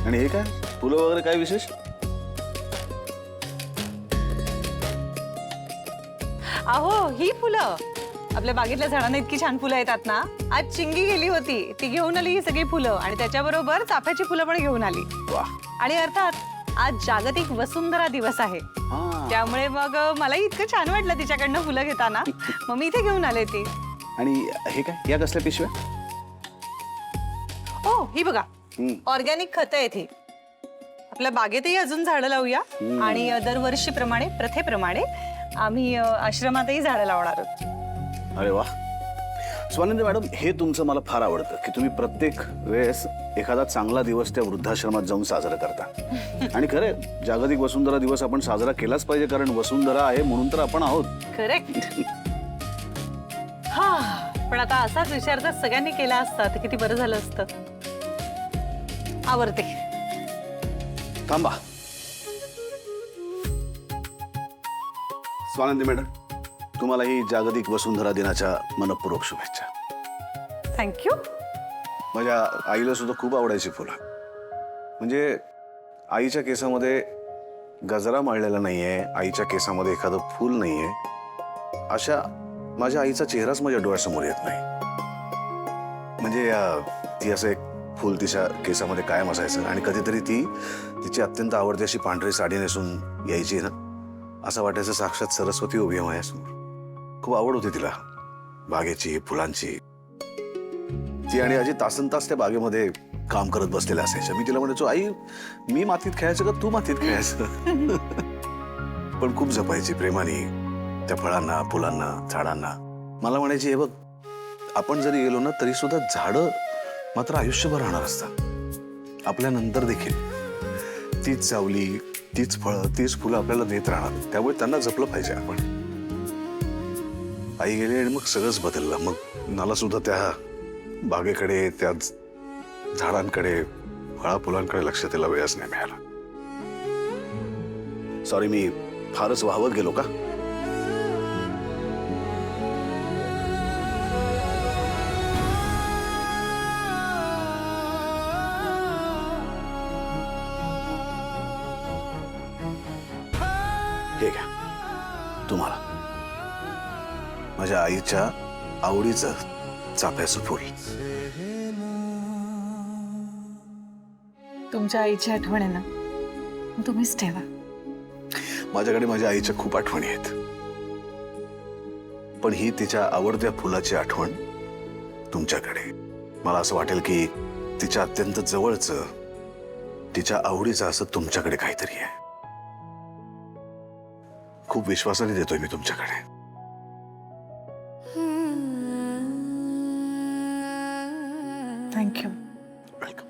आणि हे काय फुलं वगैरे काय विशेष? अहो ही फुलं आपल्या बागेतल्या झाडांना इतकी छान फुलं येतात ना. आज चिंगी गेली होती, ती घेऊन आली ही सगळी फुलं आणि त्याच्याबरोबर चाफ्याची फुलं पण घेऊन आली. वा. आणि अर्थात आज जागतिक वसुंधरा दिवस आहे, त्यामुळे मग मलाही इतकं छान वाटलं तिच्याकडनं फुलं घेताना. मग मी इथे घेऊन आले ती. आणि हे काय या कसल्या पिशव्या? हो ही बघा, ऑर्गॅनिक खतं आहेत ही. आपल्या बागेतही अजून झाडं लावूया आणि दरवर्षीप्रमाणे प्रथेप्रमाणे आम्ही आश्रमातही झाडं लावणार आहोत. अरे वा. स्वानंदी मॅडम, हे तुमचं मला फार आवडतं की तुम्ही प्रत्येक वेळेस एखादा चांगला दिवस त्या वृद्धाश्रमात जाऊन साजरा करता. आणि खरे जागतिक वसुंधरा दिवस आपण साजरा केलाच पाहिजे, कारण वसुंधरा आहे म्हणून तर आपण आहोत. करेक्ट. हा, पण आता असाच विचार जर सगळ्यांनी केला असता तर किती बरं झालं असतं. आवडते. थांबा. स्वानंदी मॅडम, तुम्हाला ही जागतिक वसुंधरा दिनाच्या मनपूर्वक शुभेच्छा. थँक्यू. माझ्या आईला सुद्धा खूप आवडायची फुलं. म्हणजे आईच्या केसामध्ये गजरा मळलेला नाहीये, आईच्या केसामध्ये एखादं फूल नाहीये, अशा माझ्या आईचा चेहराच माझ्या डोळ्यासमोर येत नाही. म्हणजे ती असं एक फूल तिच्या केसामध्ये कायम असायचं आणि कधीतरी ती तिची अत्यंत आवडती अशी पांढरी साडी नेसून यायची ना, असं वाटायचं साक्षात सरस्वती उभी आहे माझ्यासमोर. खूप आवड होती तिला बागेची, फुलांची. ती आणि आजी तासनतास त्या बागेमध्ये काम करत बसलेल्या असायच्या. मी तिला म्हणायचो, आई मी मातीत खेळायचं का तू मातीत खेळायचं? पण खूप जपायची प्रेमाने त्या फळांना, फुलांना, झाडांना. मला म्हणायची, हे बघ, आपण जरी गेलो ना तरी सुद्धा झाडं मात्र आयुष्यभर राहणार असतात. आपल्यानंतर देखील तीच सावली, तीच फळं, तीच फुलं आपल्याला देत राहणार. त्यामुळे त्यांना जपलं पाहिजे आपण. आई गेली आणि मग सगळंच बदललं. मग मला सुद्धा त्या बागेकडे, त्या झाडांकडे, फळा फुलांकडे लक्ष द्यायला वेळच नाही मिळाला. सॉरी, मी फारच वाहवत गेलो का? हे घ्या तुम्हाला माझ्या आईच्या आवडीचं चाफ्याचं फूल. तुमच्या आईची आठवण आहे ना, तुम्हीच ठेवा. माझ्याकडे माझ्या आईच्या खूप आठवणी आहेत, पण ही तिच्या आवडत्या फुलाची आठवण तुमच्याकडे. मला असं वाटेल की तिच्या अत्यंत जवळचं, तिच्या आवडीचं असं तुमच्याकडे काहीतरी आहे. खूप विश्वासाने देतोय मी तुमच्याकडे. थँक्यू. वेलकम.